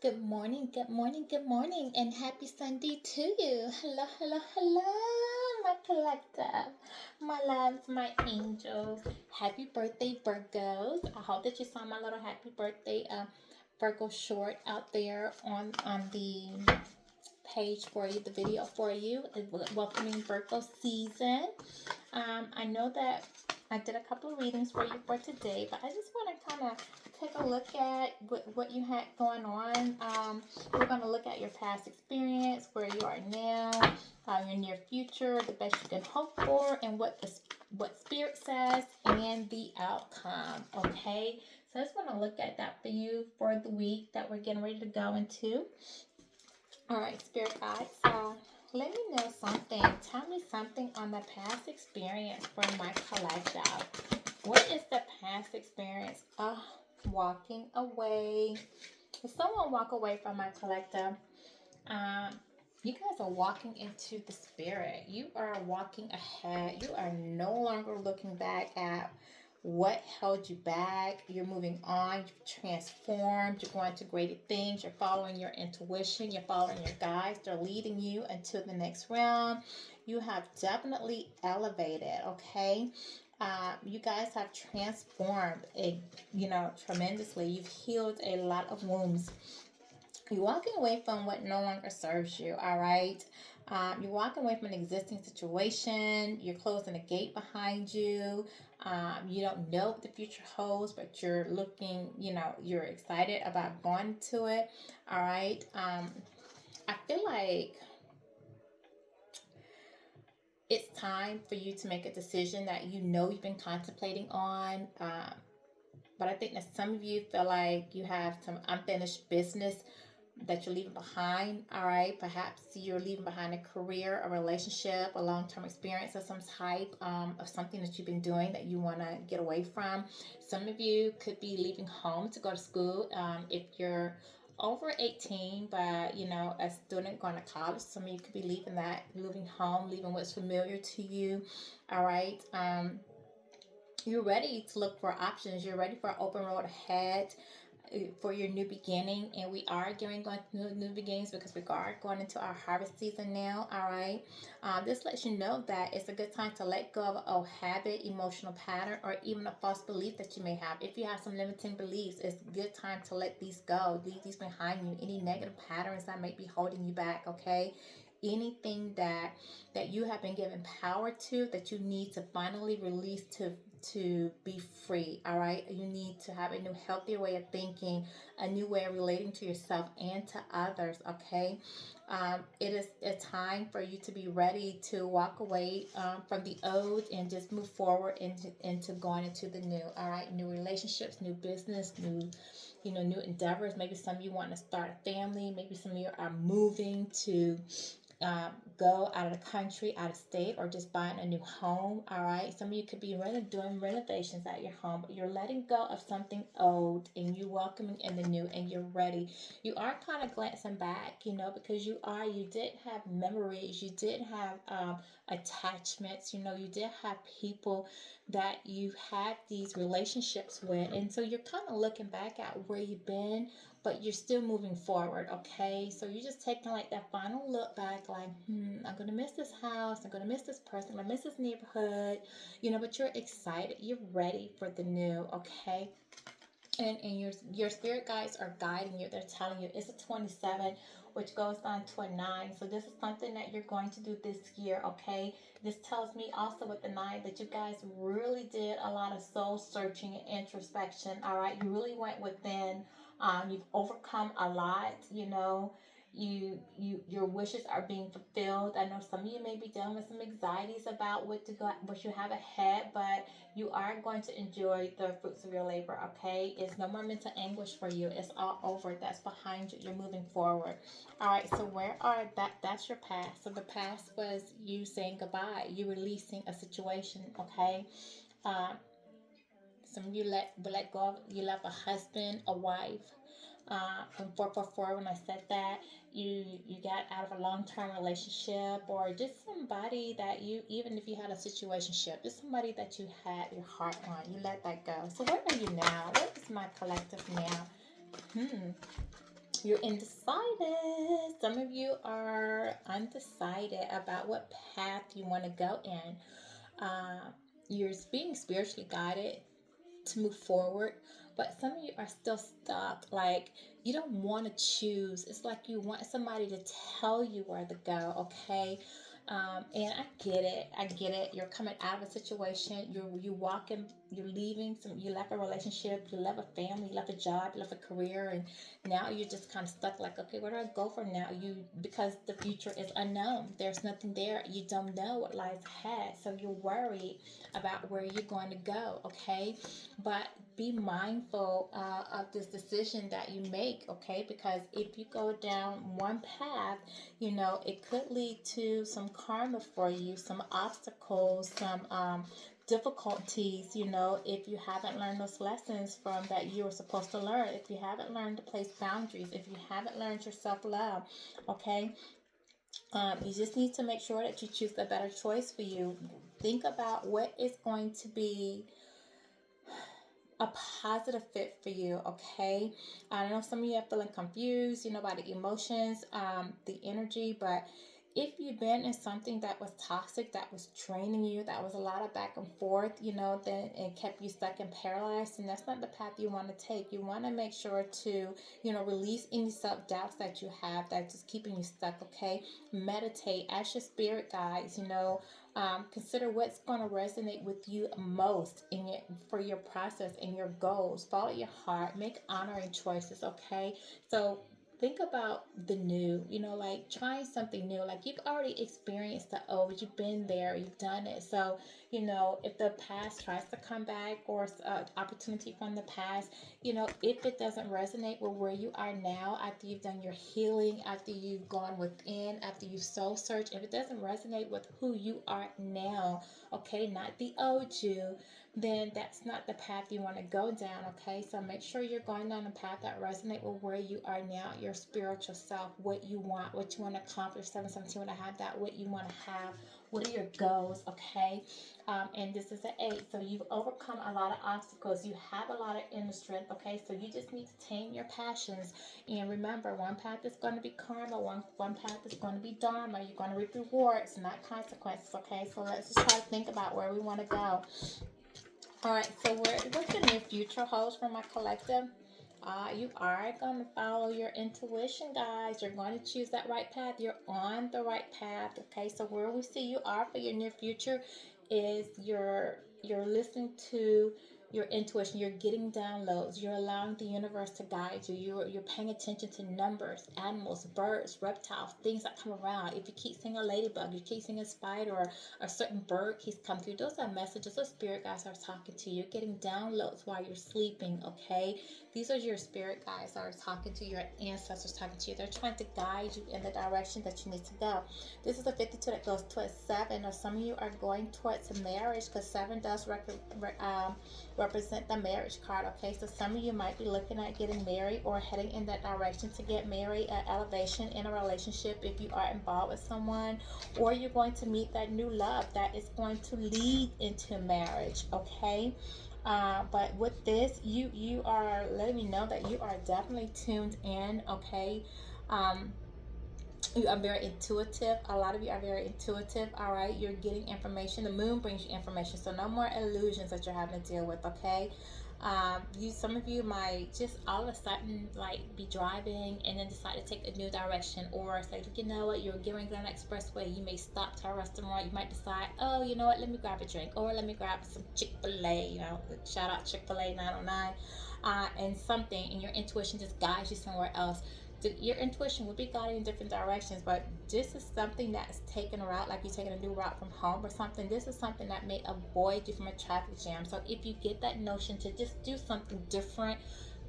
Good morning, good morning, good morning, and happy Sunday to you. Hello, hello, hello, my collective, my loves, my angels. Happy birthday, Virgos. I hope that you saw my little happy birthday Virgo short out there on the page for you, the video for you, welcoming Virgo season. I know that I did a couple of readings for you for today, but I just want to kind of take a look at what you had going on. We're going to look at your past experience, where you are now, your near future, the best you can hope for, and what Spirit says, and the outcome. Okay, so I just want to look at that for you for the week that we're getting ready to go into. All right, Spirit guides. So let me know something. Tell me something on the past experience from my collective. What is the past experience? Walking away. If someone walk away from my collective, you guys are walking into the spirit. You are walking ahead. You are no longer looking back at what held you back. You're moving on. You've transformed. You're going to greater things. You're following your intuition. You're following your guides. They're leading you into the next realm. You have definitely elevated, okay? You guys have transformed tremendously. You've healed a lot of wounds. You're walking away from what no longer serves you, all right? You're walking away from an existing situation. You're closing a gate behind you. You don't know what the future holds, but you're looking, you're excited about going to it, all right? I feel like it's time for you to make a decision that you've been contemplating on. But I think that some of you feel like you have some unfinished business that you're leaving behind. All right, perhaps you're leaving behind a career, a relationship, a long-term experience of some type, of something that you've been doing that you want to get away from. Some of you could be leaving home to go to school. If you're over 18 but a student going to college, some of you could be leaving home, leaving what's familiar to you. All right. You're ready to look for options. You're ready for an open road ahead for your new beginning, and we are going to new beginnings because we are going into our harvest season now. All right, this lets you know that it's a good time to let go of an old habit, emotional pattern, or even a false belief that you may have. If you have some limiting beliefs, it's a good time to let these go, leave these behind you. Any negative patterns that may be holding you back, okay? Anything that you have been given power to, that you need to finally release to be free. All right, you need to have a new healthier way of thinking, a new way of relating to yourself and to others. Okay, it is a time for you to be ready to walk away from the old and just move forward into going into the new. All right, new relationships, new business, new endeavors. Maybe some of you want to start a family. Maybe some of you are moving to go out of the country, out of state, or just buying a new home. All right, some of you could be doing renovations at your home, but you're letting go of something old and you're welcoming in the new, and you're ready. You are kind of glancing back, because you did have memories, you did have attachments, you did have people that you had these relationships with, and so you're kind of looking back at where you've been, but you're still moving forward, okay? So you're just taking like that final look back, like, I'm gonna miss this house, I'm gonna miss this person, I'm gonna miss this neighborhood, but you're excited, you're ready for the new, okay? And your spirit guides are guiding you. They're telling you it's a 27, which goes on to a 9. So this is something that you're going to do this year, okay? This tells me also with the 9 that you guys really did a lot of soul searching and introspection. All right, you really went within. You've overcome a lot. Your wishes are being fulfilled. I know some of you may be dealing with some anxieties about what you have ahead, but you are going to enjoy the fruits of your labor, okay? It's no more mental anguish for you. It's all over. That's behind you. You're moving forward. All right, so that's your past. So the past was you saying goodbye. You releasing a situation, okay? Some of you let go of, you left a husband, a wife. From 444, when I said that, you got out of a long-term relationship, or just somebody that even if you had a situationship, just somebody that you had your heart on, you let that go. So where are you now? What is my collective now? You're undecided. Some of you are undecided about what path you want to go in. You're being spiritually guided to move forward, but some of you are still stuck. Like, you don't want to choose. It's like you want somebody to tell you where to go, okay? And I get it. I get it. You're coming out of a situation. You walking. You're leaving. You left a relationship. You left a family. You left a job. You left a career, and now you're just kind of stuck. Like, okay, where do I go from now? Because the future is unknown. There's nothing there. You don't know what lies ahead, so you're worried about where you're going to go. Okay, but be mindful of this decision that you make. Okay, because if you go down one path, it could lead to some karma for you, some obstacles, some difficulties, if you haven't learned those lessons from that you were supposed to learn, if you haven't learned to place boundaries, if you haven't learned your self-love, okay? You just need to make sure that you choose the better choice for you. Think about what is going to be a positive fit for you, okay? I know some of you are feeling confused, by the emotions, the energy, but if you've been in something that was toxic, that was draining you, that was a lot of back and forth, then it kept you stuck and paralyzed, and that's not the path you want to take. You want to make sure to, release any self-doubts that you have that's just keeping you stuck, okay? Meditate, ask your spirit guides, consider what's going to resonate with you most for your process and your goals. Follow your heart, make honoring choices, okay? So think about the new, like trying something new. Like, you've already experienced the old, you've been there, you've done it. So, if the past tries to come back, or opportunity from the past, if it doesn't resonate with where you are now, after you've done your healing, after you've gone within, after you've soul searched, if it doesn't resonate with who you are now, okay, not the old you, then that's not the path you want to go down, okay? So make sure you're going down a path that resonates with where you are now, your spiritual self, what you want to accomplish. 717, want to have that, what you want to have, what are your goals, okay? And this is an 8, so you've overcome a lot of obstacles. You have a lot of inner strength, okay? So you just need to tame your passions. And remember, one path is going to be karma, one path is going to be dharma. You're going to reap rewards, not consequences, okay? So let's just try to think about where we want to go. All right, so what the near future holds for my collective? You are going to follow your intuition, guys. You're going to choose that right path. You're on the right path, okay? So where we see you are for your near future is you're listening to your intuition. You're getting downloads. You're allowing the universe to guide you. You're paying attention to numbers, animals, birds, reptiles, things that come around. If you keep seeing a ladybug, you keep seeing a spider, or a certain bird keeps coming through, those are messages. Those spirit guides are talking to you. You're getting downloads while you're sleeping, okay? These are your spirit guides that are talking to you, your ancestors talking to you. They're trying to guide you in the direction that you need to go. This is a 52 that goes towards 7, or some of you are going towards marriage, because 7 does represent the marriage card, okay? So some of you might be looking at getting married, or heading in that direction to get married, an elevation in a relationship if you are involved with someone, or you're going to meet that new love that is going to lead into marriage, okay? But with this, you are letting me know that you are definitely tuned in, okay? You are very intuitive. A lot of you are very intuitive. All right, you're getting information. The moon brings you information, so no more illusions that you're having to deal with, okay? Some of you might just all of a sudden like be driving and then decide to take a new direction, or say, you know what, you're getting on an expressway, you may stop to a restaurant, you might decide, oh, you know what, let me grab a drink, or let me grab some Chick-fil-A, shout out Chick-fil-A 909, and something, and your intuition just guides you somewhere else. Your intuition will be guiding in different directions, but this is something that's taken a route, like you're taking a new route from home or something. This is something that may avoid you from a traffic jam. So if you get that notion to just do something different,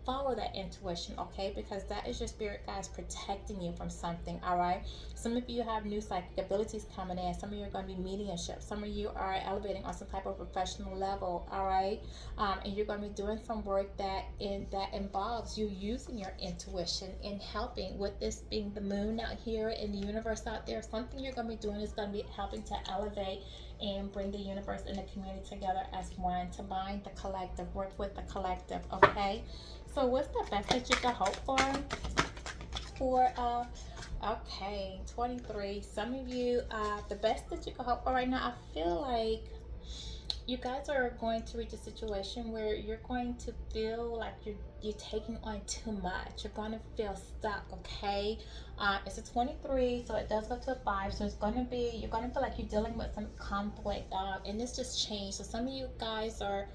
follow that intuition, okay? Because that is your spirit guides protecting you from something, all right? Some of you have new psychic abilities coming in. Some of you are going to be mediumship. Some of you are elevating on some type of professional level, all right? And you're going to be doing some work that involves you using your intuition in helping with this being the moon out here in the universe out there. Something you're going to be doing is going to be helping to elevate and bring the universe and the community together as one, to bind the collective, work with the collective, okay? So what's the best that you can hope for? for okay, 23. Some of you, the best that you can hope for right now, I feel like you guys are going to reach a situation where you're going to feel like you're taking on too much. You're going to feel stuck. Okay, it's a 23, so it does go to a 5. So it's going to be, you're going to feel like you're dealing with some conflict, and this just changed. So some of you guys are,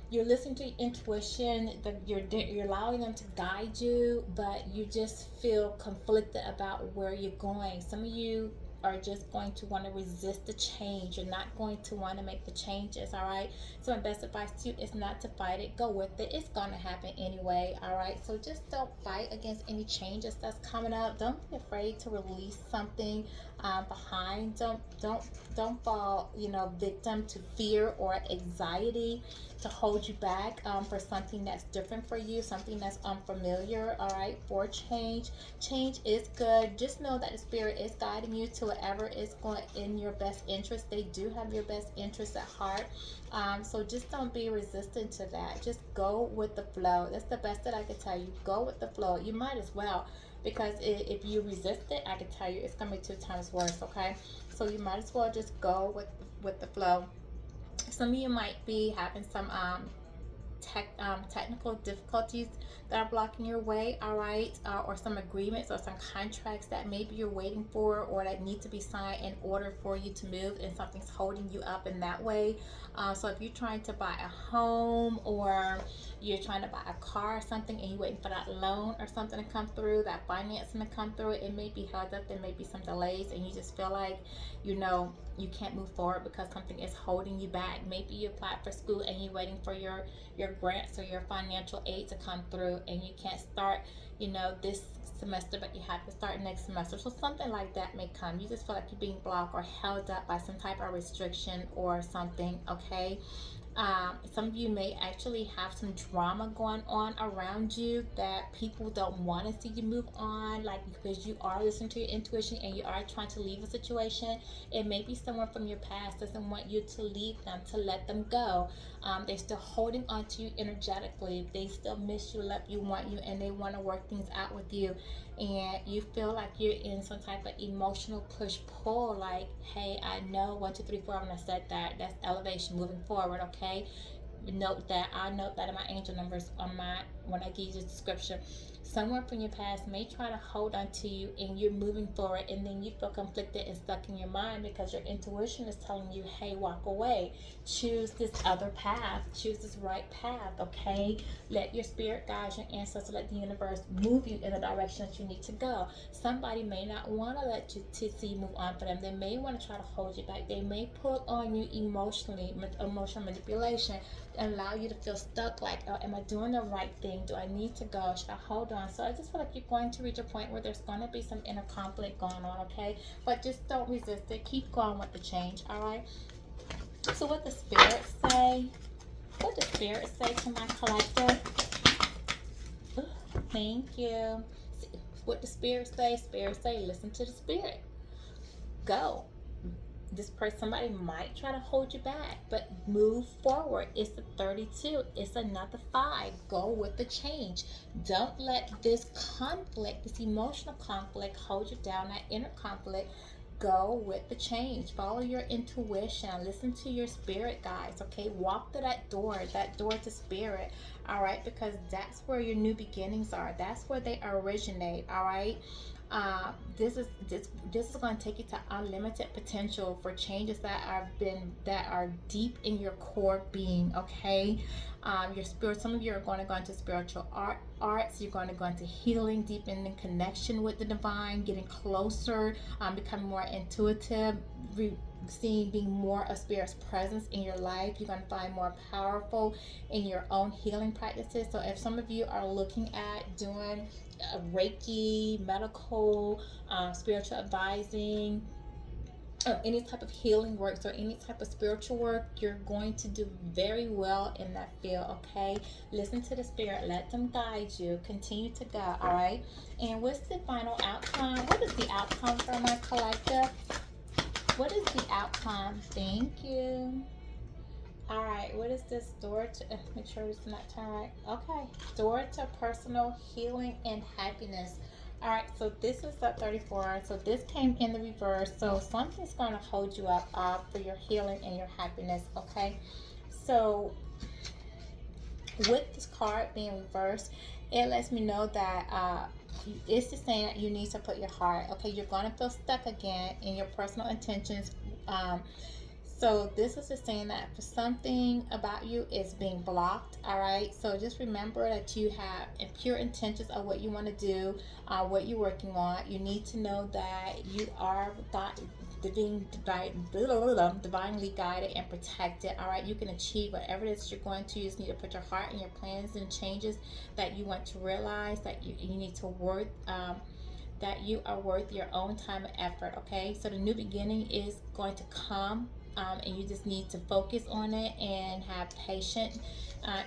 you're listening to your intuition, that you're allowing them to guide you, but you just feel conflicted about where you're going. Some of you are just going to want to resist the change. You're not going to want to make the changes. All right, so my best advice to you is not to fight it. Go with it. It's going to happen anyway. All right, so just don't fight against any changes that's coming up. Don't be afraid to release something behind. Don't fall, victim to fear or anxiety to hold you back for something that's different for you, something that's unfamiliar. All right, for change is good. Just know that the spirit is guiding you to whatever is going in your best interest. They do have your best interest at heart. So just don't be resistant to that. Just go with the flow. That's the best that I can tell you. Go with the flow. You might as well, because if you resist it, I can tell you it's gonna be 2 times worse. Okay, so you might as well just go with the flow. Some of you might be having some technical difficulties that are blocking your way. All right, or some agreements or some contracts that maybe you're waiting for or that need to be signed in order for you to move, and something's holding you up in that way. So if you're trying to buy a home, or you're trying to buy a car or something, and you're waiting for that loan or something to come through, that financing to come through, it may be held up, there may be some delays, and you just feel like you can't move forward because something is holding you back. Maybe you applied for school and you're waiting for your grants or your financial aid to come through, and you can't start this semester, but you have to start next semester. So something like that may come. You just feel like you're being blocked or held up by some type of restriction or something. Okay, some of you may actually have some drama going on around you that people don't want to see you move on, like, because you are listening to your intuition and you are trying to leave a situation. It may be someone from your past doesn't want you to leave them, to let them go. They're still holding on to you energetically. They still miss you, love you, want you, and they want to work things out with you. And you feel like you're in some type of emotional push-pull, like, hey, I know 1, 2, 3, 4 when I said that. That's elevation, moving forward. Okay, note that. I note that in my angel numbers on my, when I give you the description. Someone from your past may try to hold on to you, and you're moving forward, and then you feel conflicted and stuck in your mind because your intuition is telling you, hey, walk away, choose this other path, choose this right path. Okay, let your spirit guide, your ancestors, let the universe move you in the direction that you need to go. Somebody may not want to let you to see you move on for them. They may want to try to hold you back. They may pull on you emotionally, emotional manipulation, and allow you to feel stuck, like, oh, am I doing the right thing? Do I need to go? Should I hold on? So I just feel like you're going to reach a point where there's going to be some inner conflict going on. Okay, but just don't resist it. Keep going with the change. All right, so what the spirits say, what the spirits say to my collective. Thank you. What the spirits say, listen to the spirit. Go. This person, somebody might try to hold you back, but move forward. It's the 32. It's another 5. Go with the change. Don't let this conflict, this emotional conflict, hold you down. That inner conflict. Go with the change. Follow your intuition. Listen to your spirit guides. Okay, walk to that door to spirit. All right, because that's where your new beginnings are. That's where they originate. All right. This is going to take you to unlimited potential for changes that are deep in your core being. Okay, your spirit. Some of you are going to go into spiritual arts. You're going to go into healing, deepening connection with the divine, getting closer, becoming more intuitive, being more of spirit's presence in your life. You're going to find more powerful in your own healing practices. So if some of you are looking at doing Reiki, medical, spiritual advising, any type of healing works or any type of spiritual work, you're going to do very well in that field. Okay, listen to the spirit, let them guide you, continue to go. All right, and what's the final outcome? What is the outcome for my collective? What is the outcome? Thank you. All right, what is this? Door to, make sure it's not turn right. Okay, door to personal healing and happiness. All right, so this is the 34. So this came in the reverse. So something's going to hold you up for your healing and your happiness, okay? So with this card being reversed, it lets me know that it's just saying that you need to put your heart, okay? You're going to feel stuck again in your personal intentions. So this is just saying that for something about you is being blocked. All right. So just remember that you have pure intentions of what you want to do, what you're working on. You need to know that you are God, divinely guided and protected. All right. You can achieve whatever it is you're going to. You just need to put your heart and your plans and changes that you want to realize, that you need to work. That you are worth your own time and effort, okay? So the new beginning is going to come, and you just need to focus on it and have patience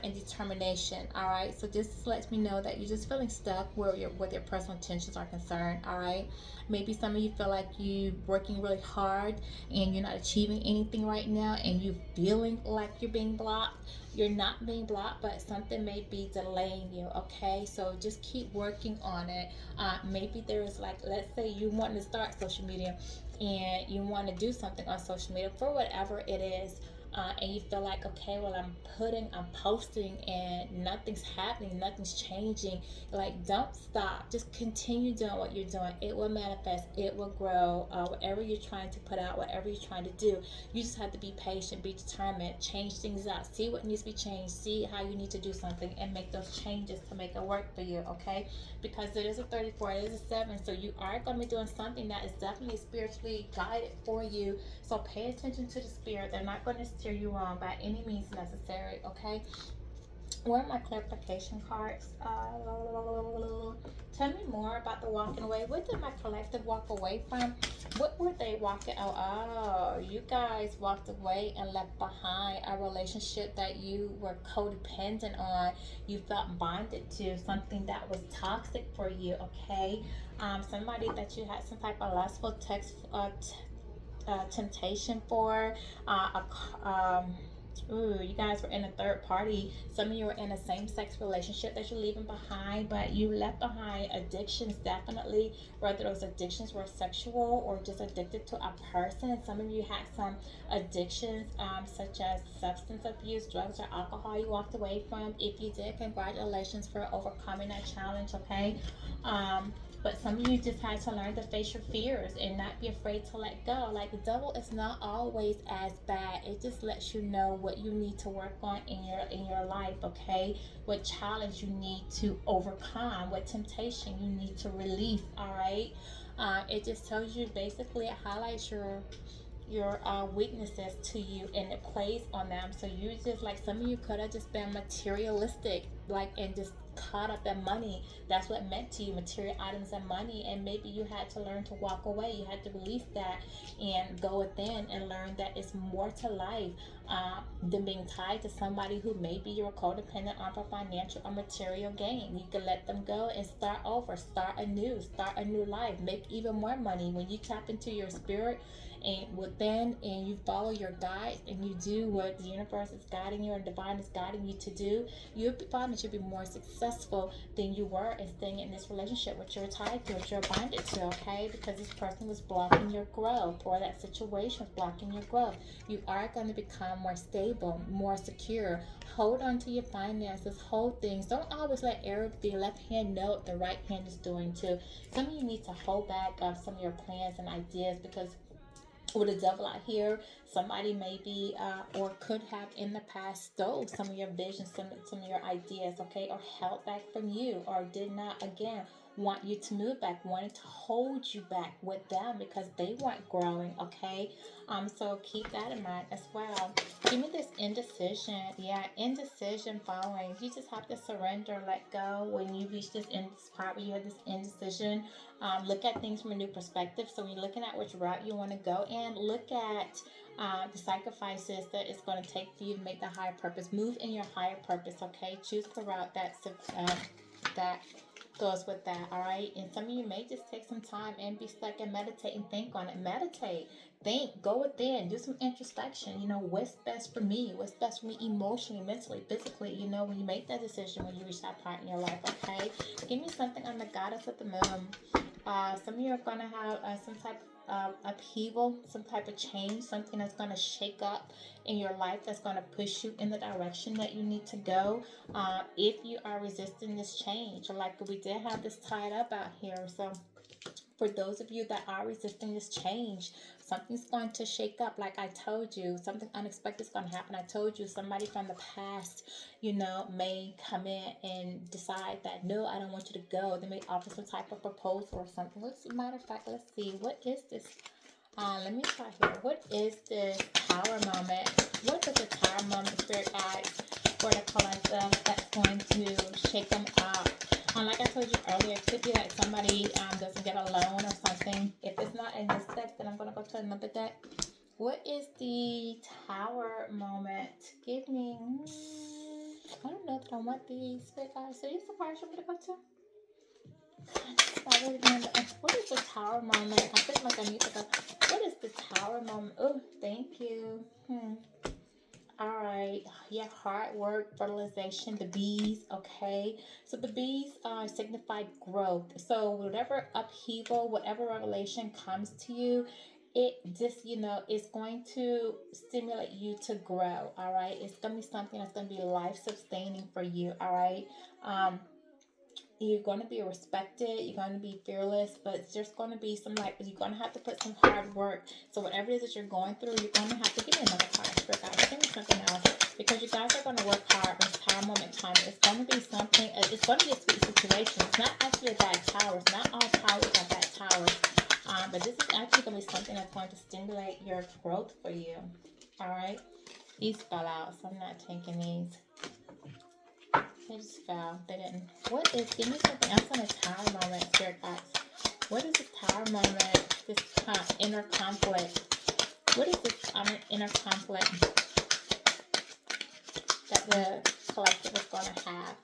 and determination, all right? So this lets me know that you're just feeling stuck where with your personal intentions are concerned, all right? Maybe some of you feel like you working really hard and you're not achieving anything right now, and you feeling like you're being blocked. You're not being blocked, but something may be delaying you, okay? So just keep working on it. Maybe there is, like, let's say you want to start social media and you want to do something on social media for whatever it is, and you feel like, okay, well, I'm posting and nothing's happening, nothing's changing. Like, don't stop. Just continue doing what you're doing. It will manifest. It will grow. Whatever you're trying to put out, whatever you're trying to do, you just have to be patient, be determined, change things out, see what needs to be changed, see how you need to do something, and make those changes to make it work for you, okay? Because it is a 34, it is a 7, so you are going to be doing something that is definitely spiritually guided for you. So pay attention to the spirit. They're not going to steer you wrong by any means necessary, okay? What are my clarification cards? Tell me more about the walking away. What did my collective walk away from? What were they walking out? Oh, you guys walked away and left behind a relationship that you were codependent on. You felt bonded to something that was toxic for you, okay? Somebody that you had some type of lustful temptation for. Uh, a, um, Ooh, you guys were in a third party. Some of you were in a same-sex relationship that you're leaving behind, but you left behind addictions, definitely, whether those addictions were sexual or just addicted to a person. Some of you had some addictions, such as substance abuse, drugs, or alcohol you walked away from. If you did, congratulations for overcoming that challenge, okay? But some of you just had to learn to face your fears and not be afraid to let go. Like, the devil is not always as bad. It just lets you know what you need to work on in your life, okay? What challenge you need to overcome, what temptation you need to release, all right? It just tells you, basically, it highlights your weaknesses to you, and it plays on them. So you just, like, some of you could have just been materialistic, like, and just caught up in money. That's what meant to you, material items and money. And maybe you had to learn to walk away. You had to release that and go within and learn that it's more to life than being tied to somebody who maybe you're codependent on for financial or material gain. You can let them go and start over, start a new life, make even more money. When you tap into your spirit and within, and you follow your guides, and you do what the universe is guiding you and divine is guiding you to do, you'll find that you'll be more successful than you were in staying in this relationship which you're tied to, which you're bonded to, okay? Because this person was blocking your growth, or that situation was blocking your growth. You are going to become more stable, more secure. Hold on to your finances, hold things. Don't always let the left hand know what the right hand is doing too. Some of you need to hold back some of your plans and ideas, because with the devil out here, somebody maybe or could have in the past stole some of your visions, some of your ideas, okay, or held back from you, or did not, again, want you to move back, wanted to hold you back with them because they weren't growing, okay? So keep that in mind as well. Give me this indecision. Yeah, indecision following. You just have to surrender, let go when you reach this part where you have this indecision. Look at things from a new perspective. So when you're looking at which route you want to go in, look at the sacrifices that it's going to take for you to make the higher purpose. Move in your higher purpose, okay? Choose the route that goes with that, all right? And some of you may just take some time and be stuck and meditate and think on it. Meditate, think, go within, do some introspection. What's best for me? What's best for me emotionally, mentally, physically? When you make that decision, when you reach that part in your life, okay? Give me something on the goddess of the moon. Some of you are going to have some type of upheaval, some type of change, something that's going to shake up in your life, that's going to push you in the direction that you need to go. If you are resisting this change, like we did have this tied up out here. So for those of you that are resisting this change, something's going to shake up. Like I told you, something unexpected is going to happen. I told you somebody from the past, may come in and decide that, no, I don't want you to go. They may offer some type of proposal or something. As a matter of fact, let's see. What is this? Let me try here. What is this tower moment? What is the tower moment, spirit guides, for the collective that's going to shake them up? Like I told you earlier, it could be that somebody doesn't get a loan or something. If it's not in this deck, then I'm going to go to another deck. What is the tower moment? Give me... I don't know if I want these spirit guides. So these the cards you want me to go to? What is the tower moment? I feel like I need to go. What is the tower moment? Oh, thank you. All right. Yeah, hard work, fertilization, the bees. Okay. So the bees signify growth. So whatever upheaval, whatever revelation comes to you, it just, is going to stimulate you to grow. All right. It's going to be something that's going to be life sustaining for you. All right. You're going to be respected, you're going to be fearless, but it's just going to be you're going to have to put some hard work. So whatever it is that you're going through, you're going to have to give me another card, spirit guys. Give me something else, because you guys are going to work hard when it's tower moment time. It's going to be something, it's going to be a sweet situation. It's not actually a bad tower. It's not all towers are bad towers. But this is actually going to be something that's going to stimulate your growth for you. All right. These fell out, so I'm not taking these. They just fell. They didn't. Give me something else on the tower moment, spirit guides. What is the tower moment? This inner conflict. What is this inner conflict that the collective is going to have?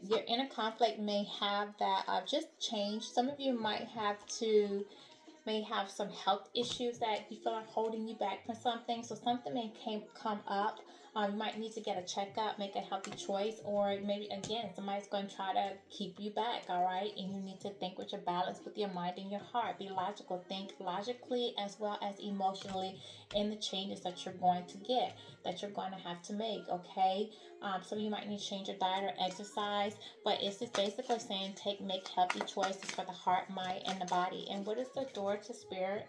Your inner conflict may have that just change. Some of you may have some health issues that you feel are holding you back from something. So something may come up. You might need to get a checkup, make a healthy choice, or maybe again somebody's going to try to keep you back. All right, and you need to think with your balance, with your mind and your heart. Be logical. Think logically as well as emotionally in the changes that you're going to get, that you're going to have to make. Okay. So you might need to change your diet or exercise, but it's just basically saying make healthy choices for the heart, mind, and the body. And what is the door to spirit?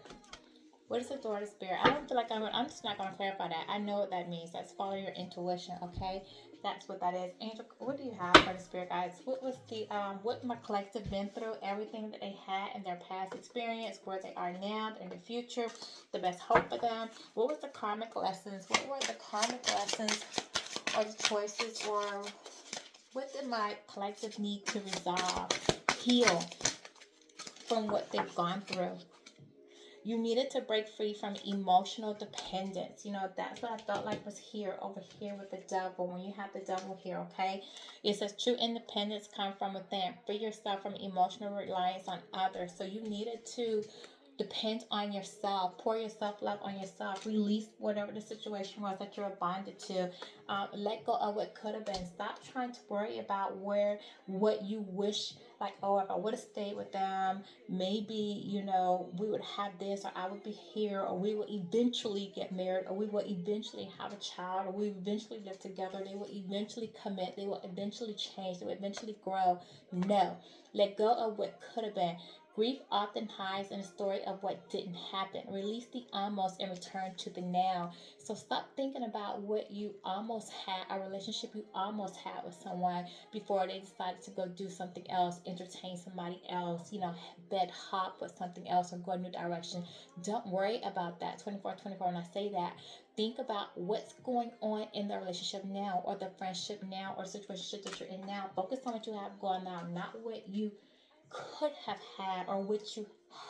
What is the door to spirit? I don't feel like I'm just not going to clarify that. I know what that means. That's follow your intuition, okay? That's what that is. Angel, what do you have for the spirit guides? What was what my collective been through, everything that they had in their past experience, where they are now, in the future, the best hope for them. What was the karmic lessons? What were the karmic lessons or the choices, or what did my collective need to resolve, heal from what they've gone through? You needed to break free from emotional dependence. That's what I felt like was over here with the devil. When you have the devil here, okay? It says true independence comes from within. Free yourself from emotional reliance on others. So you needed to depend on yourself, pour yourself love on yourself, release whatever the situation was that you're bonded to. Let go of what could have been. Stop trying to worry about what you wish, like, oh, if I would have stayed with them, maybe we would have this, or I would be here, or we will eventually get married, or we will eventually have a child, or we eventually live together. They will eventually commit, they will eventually change, they will eventually grow. No, let go of what could have been. Grief often hides in the story of what didn't happen. Release the almost and return to the now. So stop thinking about what you almost had, a relationship you almost had with someone before they decided to go do something else, entertain somebody else, bed hop with something else, or go a new direction. Don't worry about that. 24/24, when I say that, think about what's going on in the relationship now, or the friendship now, or the situation that you're in now. Focus on what you have going on, not what you could have had or what you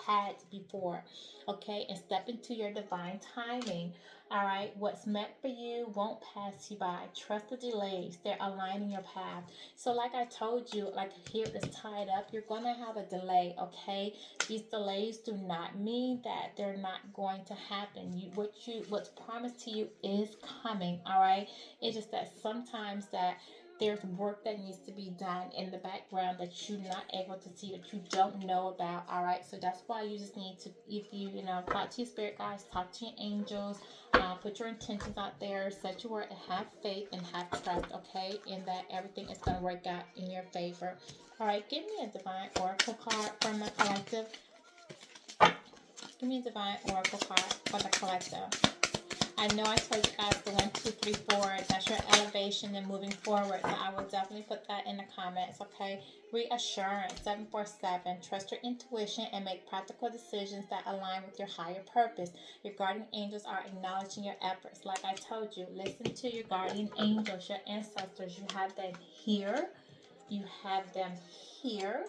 had before. Okay, and step into your divine timing. All right, what's meant for you won't pass you by. Trust the delays, they're aligning your path. So, like I told you, like here it's tied up, you're gonna have a delay. Okay, these delays do not mean that they're not going to happen. What's promised to you is coming. All right, it's just that sometimes that there's work that needs to be done in the background that you're not able to see, that you don't know about. All right, so that's why you just need to, if you know, talk to your spirit guides, talk to your angels, put your intentions out there, set your word, and have faith and have trust. Okay, in that everything is going to work out in your favor. All right, give me a divine oracle card from the collective. Give me a divine oracle card for the collective. I know I told you guys the 1, 2, 3, 4. That's your elevation and moving forward. So I will definitely put that in the comments, okay? Reassurance, 747. Trust your intuition and make practical decisions that align with your higher purpose. Your guardian angels are acknowledging your efforts. Like I told you, listen to your guardian angels, your ancestors. You have them here, you have them here,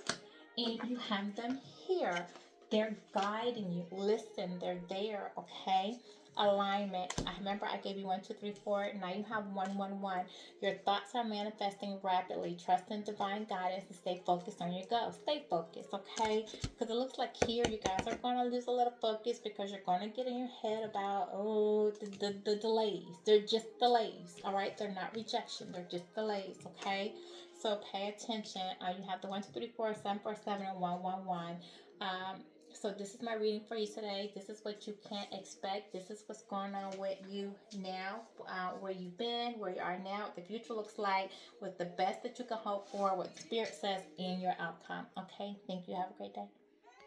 and you have them here. They're guiding you. Listen, they're there, okay? Alignment. I remember I gave you 1, 2, 3, 4. Now you have 1, 1, 1. Your thoughts are manifesting rapidly. Trust in divine guidance and stay focused on your goals. Stay focused, okay? Because it looks like here you guys are going to lose a little focus because you're going to get in your head about, the delays. They're just delays, all right? They're not rejection. They're just delays, okay? So pay attention. You have the 1, 2, 3, 4, 7, 4, 7, and 1, 1, 1. So this is my reading for you today. This is what you can expect. This is what's going on with you now, where you've been, where you are now, what the future looks like, with the best that you can hope for, what Spirit says in your outcome. Okay, thank you. Have a great day.